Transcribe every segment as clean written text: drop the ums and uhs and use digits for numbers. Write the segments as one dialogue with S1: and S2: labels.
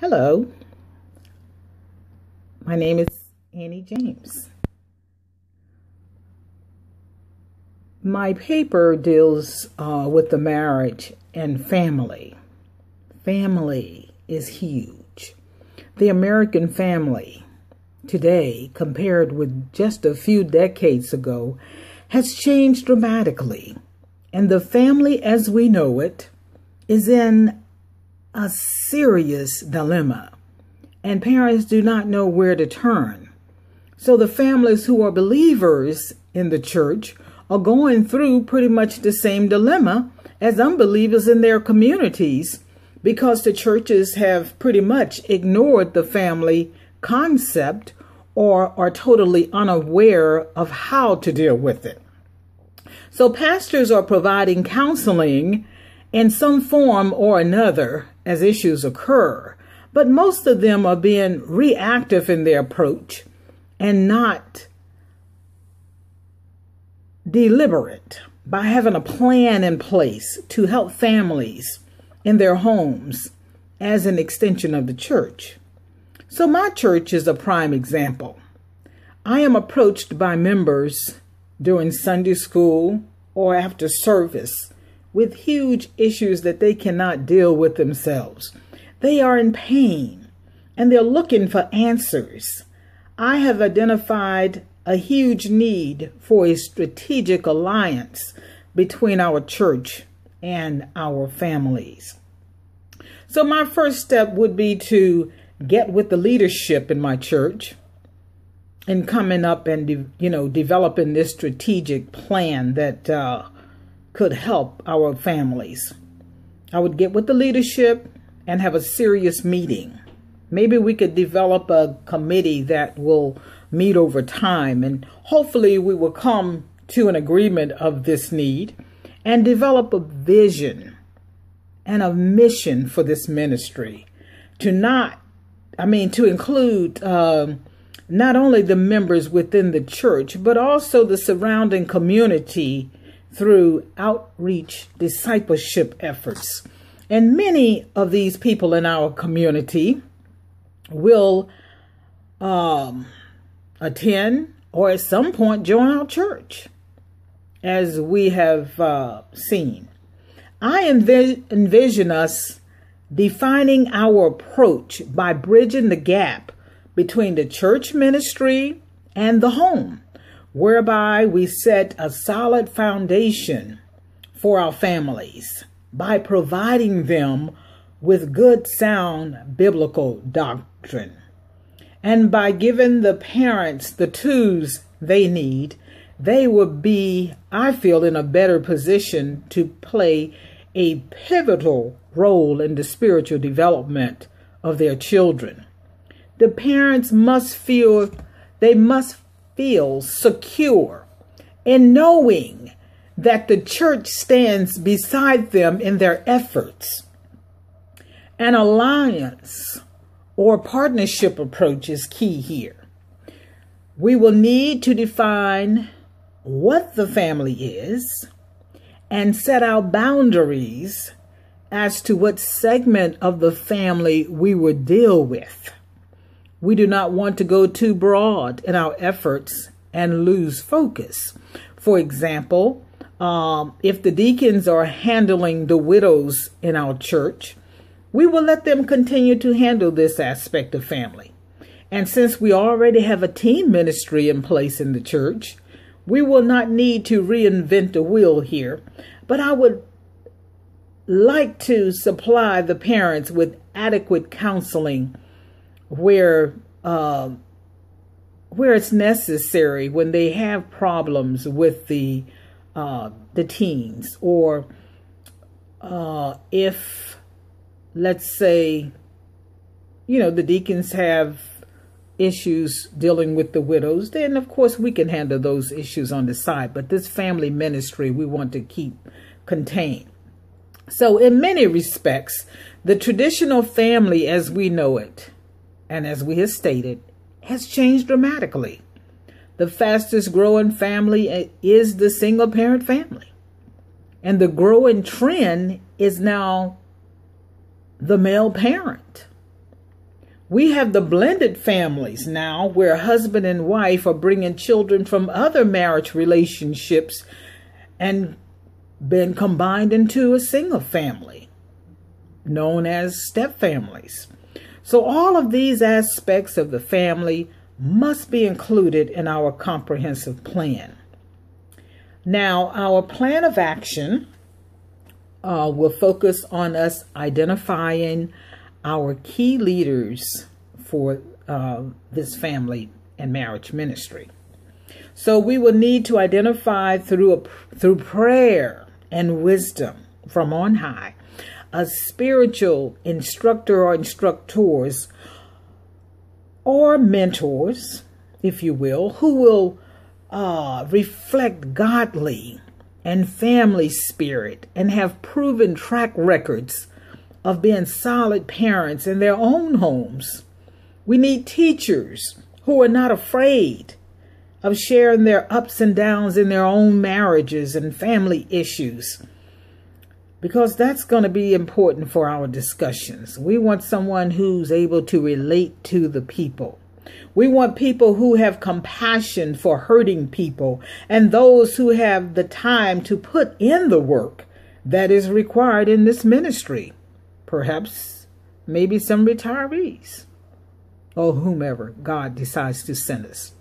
S1: Hello, my name is Annie James. My paper deals with the marriage and family. Family is huge. The American family today, compared with just a few decades ago, has changed dramatically. And the family as we know it is in a serious dilemma, and parents do not know where to turn. So the families who are believers in the church are going through pretty much the same dilemma as unbelievers in their communities, because the churches have pretty much ignored the family concept or are totally unaware of how to deal with it. So pastors are providing counseling in some form or another as issues occur, but most of them are being reactive in their approach and not deliberate by having a plan in place to help families in their homes as an extension of the church. So my church is a prime example. I am approached by members during Sunday school or after service with huge issues that they cannot deal with themselves. They are in pain and they're looking for answers. I have identified a huge need for a strategic alliance between our church and our families. So my first step would be to get with the leadership in my church and coming up and, developing this strategic plan that could help our families. I would get with the leadership and have a serious meeting. Maybe we could develop a committee that will meet over time, and hopefully we will come to an agreement of this need and develop a vision and a mission for this ministry to include not only the members within the church, but also the surrounding community through outreach discipleship efforts. And many of these people in our community will attend or at some point join our church, as we have seen. I envision us defining our approach by bridging the gap between the church ministry and the home, whereby we set a solid foundation for our families by providing them with good, sound biblical doctrine. And by giving the parents the tools they need, they will be, I feel, in a better position to play a pivotal role in the spiritual development of their children. The parents must feel secure in knowing that the church stands beside them in their efforts. An alliance or partnership approach is key here. We will need to define what the family is and set out boundaries as to what segment of the family we would deal with. We do not want to go too broad in our efforts and lose focus. For example, if the deacons are handling the widows in our church, we will let them continue to handle this aspect of family. And since we already have a teen ministry in place in the church, we will not need to reinvent the wheel here. But I would like to supply the parents with adequate counseling where it's necessary when they have problems with the teens, or if, let's say, the deacons have issues dealing with the widows, then of course we can handle those issues on the side. But this family ministry we want to keep contained. So in many respects, the traditional family as we know it, and as we have stated, has changed dramatically. The fastest growing family is the single parent family. And the growing trend is now the male parent. We have the blended families now, where husband and wife are bringing children from other marriage relationships and been combined into a single family, known as step families. So all of these aspects of the family must be included in our comprehensive plan. Now, our plan of action will focus on us identifying our key leaders for this family and marriage ministry. So we will need to identify through prayer and wisdom from on high a spiritual instructor or instructors or mentors, if you will, who will reflect godly and family spirit and have proven track records of being solid parents in their own homes. We need teachers who are not afraid of sharing their ups and downs in their own marriages and family issues, because that's going to be important for our discussions. We want someone who's able to relate to the people. We want people who have compassion for hurting people and those who have the time to put in the work that is required in this ministry. Perhaps maybe some retirees or whomever God decides to send us.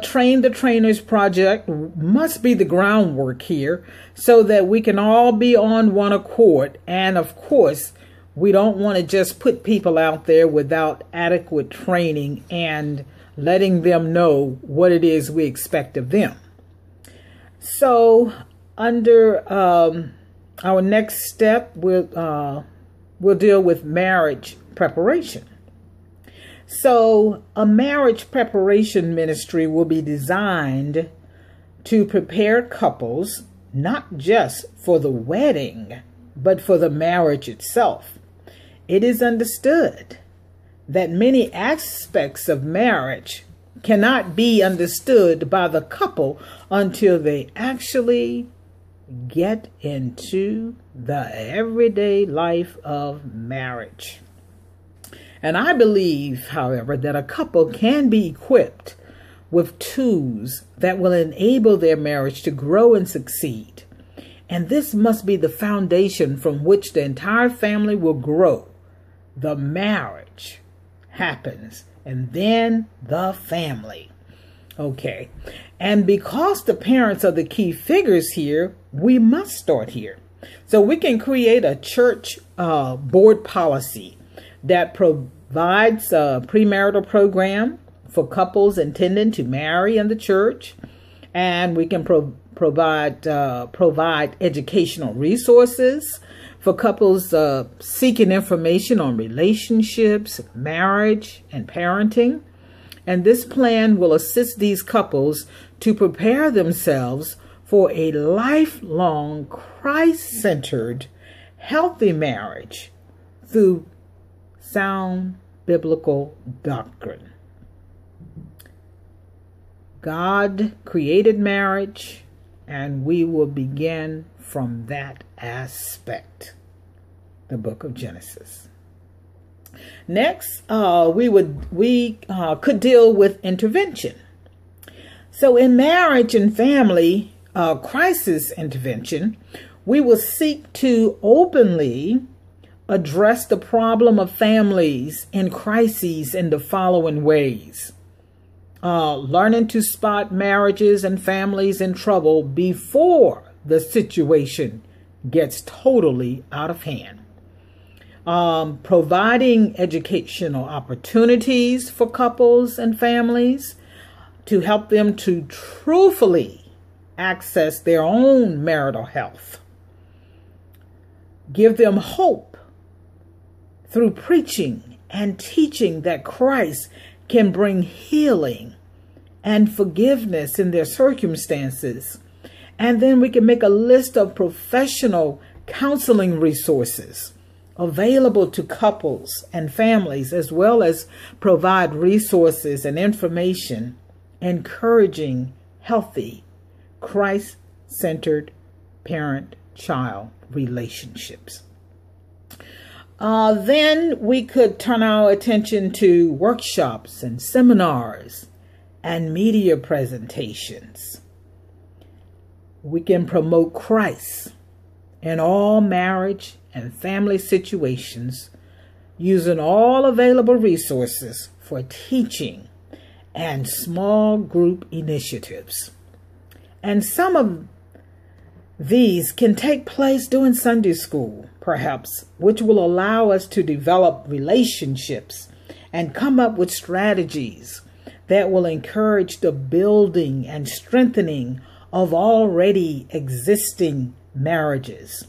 S1: Train the Trainers project must be the groundwork here so that we can all be on one accord. And of course, we don't want to just put people out there without adequate training and letting them know what it is we expect of them. So under our next step, we'll deal with marriage preparation. So a marriage preparation ministry will be designed to prepare couples not just for the wedding, but for the marriage itself. It is understood that many aspects of marriage cannot be understood by the couple until they actually get into the everyday life of marriage. And I believe, however, that a couple can be equipped with tools that will enable their marriage to grow and succeed. And this must be the foundation from which the entire family will grow. The marriage happens, and then the family. Okay. And because the parents are the key figures here, we must start here. So we can create a church board policy that provides a premarital program for couples intending to marry in the church, and we can provide educational resources for couples seeking information on relationships, marriage, and parenting. And this plan will assist these couples to prepare themselves for a lifelong, Christ-centered, healthy marriage through sound biblical doctrine. God created marriage, and we will begin from that aspect, the book of Genesis. Next, we could deal with intervention. So in marriage and family crisis intervention, we will seek to openly address the problem of families in crises in the following ways. Learning to spot marriages and families in trouble before the situation gets totally out of hand. Providing educational opportunities for couples and families to help them to truthfully access their own marital health. Give them hope through preaching and teaching that Christ can bring healing and forgiveness in their circumstances. And then we can make a list of professional counseling resources available to couples and families, as well as provide resources and information encouraging healthy, Christ-centered parent-child relationships. Then we could turn our attention to workshops and seminars and media presentations. We can promote Christ in all marriage and family situations using all available resources for teaching and small group initiatives. And some of these can take place during Sunday school, perhaps, which will allow us to develop relationships and come up with strategies that will encourage the building and strengthening of already existing marriages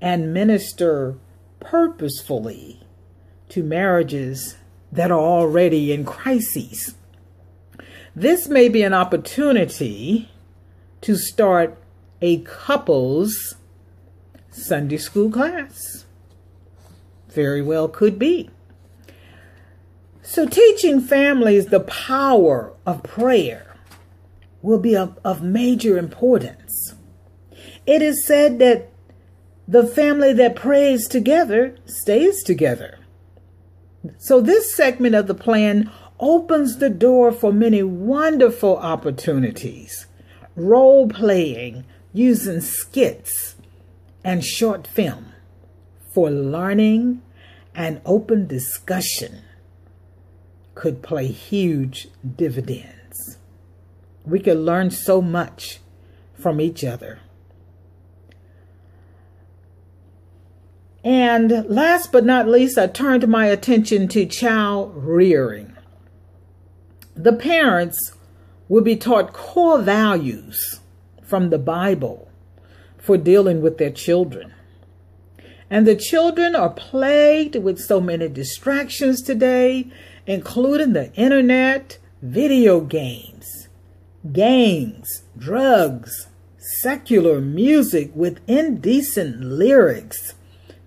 S1: and minister purposefully to marriages that are already in crises. This may be an opportunity to start a couple's Sunday school class. Very well could be. So teaching families the power of prayer will be of major importance. It is said that the family that prays together stays together. So this segment of the plan opens the door for many wonderful opportunities. Role-playing using skits and short film for learning and open discussion could play huge dividends. We could learn so much from each other. And last but not least, I turned my attention to child rearing. The parents will be taught core values from the Bible for dealing with their children. And the children are plagued with so many distractions today, including the internet, video games, gangs, drugs, secular music with indecent lyrics,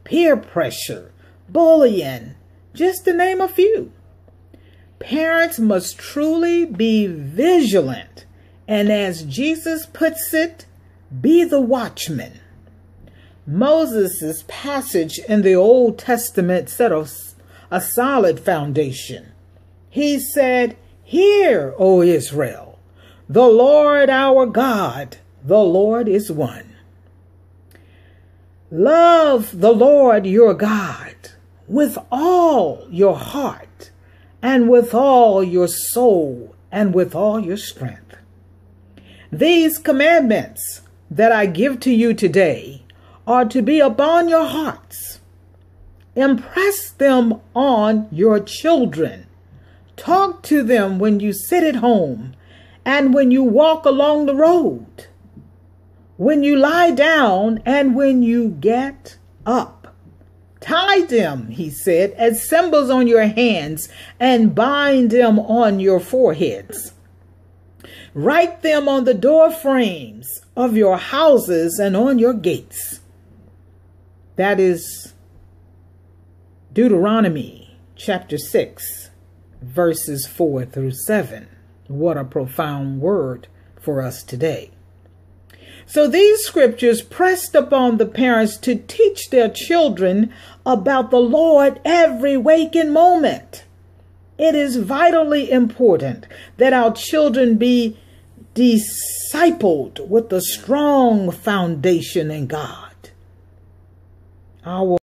S1: peer pressure, bullying, just to name a few. Parents must truly be vigilant, and as Jesus puts it, be the watchman. Moses' passage in the Old Testament set a solid foundation. He said, "Hear, O Israel, the Lord our God, the Lord is one. Love the Lord your God with all your heart and with all your soul and with all your strength. These commandments that I give to you today are to be upon your hearts. Impress them on your children. Talk to them when you sit at home and when you walk along the road, when you lie down and when you get up. Tie them," he said, "as symbols on your hands and bind them on your foreheads. Write them on the door frames of your houses and on your gates." That is Deuteronomy chapter 6, verses 4 through 7. What a profound word for us today. So these scriptures pressed upon the parents to teach their children about the Lord every waking moment. It is vitally important that our children be discipled with a strong foundation in God. Our